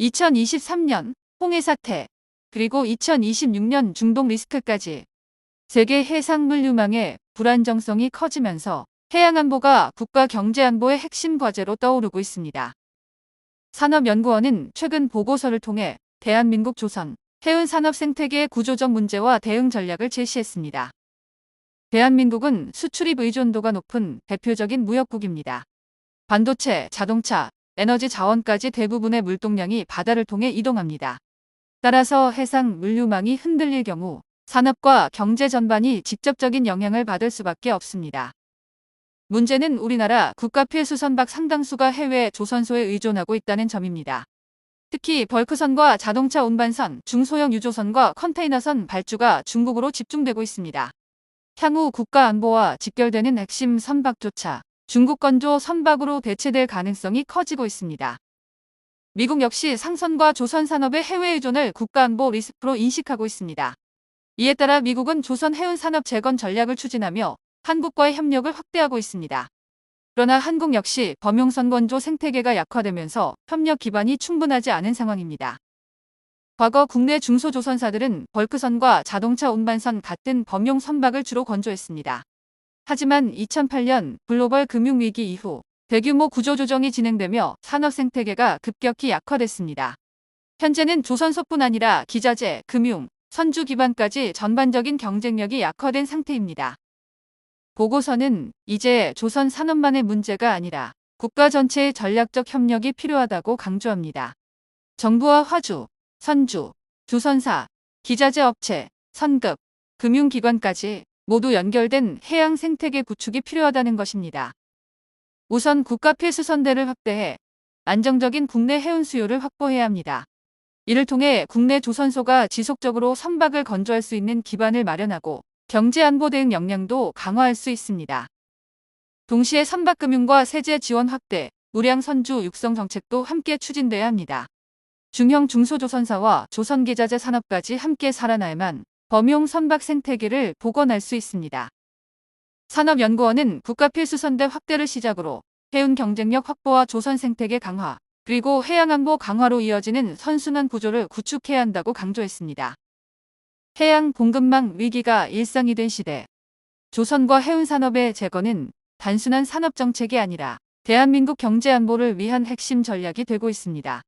2023년 홍해 사태, 그리고 2026년 중동 리스크까지 세계 해상물 유망의 불안정성이 커지면서 해양안보가 국가 경제안보의 핵심 과제로 떠오르고 있습니다. 산업연구원은 최근 보고서를 통해 대한민국 조선 해운 산업 생태계의 구조적 문제와 대응 전략을 제시했습니다. 대한민국은 수출입 의존도가 높은 대표적인 무역국입니다. 반도체, 자동차, 에너지 자원까지 대부분의 물동량이 바다를 통해 이동합니다. 따라서 해상 물류망이 흔들릴 경우 산업과 경제 전반이 직접적인 영향을 받을 수밖에 없습니다. 문제는 우리나라 국가필수 선박 상당수가 해외 조선소에 의존하고 있다는 점입니다. 특히 벌크선과 자동차 운반선, 중소형 유조선과 컨테이너선 발주가 중국으로 집중되고 있습니다. 향후 국가 안보와 직결되는 핵심 선박조차 중국 건조 선박으로 대체될 가능성이 커지고 있습니다. 미국 역시 상선과 조선 산업의 해외 의존을 국가안보 리스크로 인식하고 있습니다. 이에 따라 미국은 조선 해운 산업 재건 전략을 추진하며 한국과의 협력을 확대하고 있습니다. 그러나 한국 역시 범용선 건조 생태계가 약화되면서 협력 기반이 충분하지 않은 상황입니다. 과거 국내 중소조선사들은 벌크선과 자동차 운반선 같은 범용 선박을 주로 건조했습니다. 하지만 2008년 글로벌 금융위기 이후 대규모 구조조정이 진행되며 산업 생태계가 급격히 약화됐습니다. 현재는 조선소뿐 아니라 기자재, 금융, 선주 기반까지 전반적인 경쟁력이 약화된 상태입니다. 보고서는 이제 조선 산업만의 문제가 아니라 국가 전체의 전략적 협력이 필요하다고 강조합니다. 정부와 화주, 선주, 조선사, 기자재 업체, 선급, 금융기관까지 모두 연결된 해양 생태계 구축이 필요하다는 것입니다. 우선 국가 필수 선대를 확대해 안정적인 국내 해운 수요를 확보해야 합니다. 이를 통해 국내 조선소가 지속적으로 선박을 건조할 수 있는 기반을 마련하고 경제 안보 대응 역량도 강화할 수 있습니다. 동시에 선박금융과 세제 지원 확대, 우량 선주 육성 정책도 함께 추진돼야 합니다. 중형 중소조선사와 조선기자재 산업까지 함께 살아나야만 범용 선박 생태계를 복원할 수 있습니다. 산업연구원은 국가 필수 선대 확대를 시작으로 해운 경쟁력 확보와 조선 생태계 강화, 그리고 해양안보 강화로 이어지는 선순환 구조를 구축해야 한다고 강조했습니다. 해양 공급망 위기가 일상이 된 시대, 조선과 해운 산업의 재건은 단순한 산업 정책이 아니라 대한민국 경제 안보를 위한 핵심 전략이 되고 있습니다.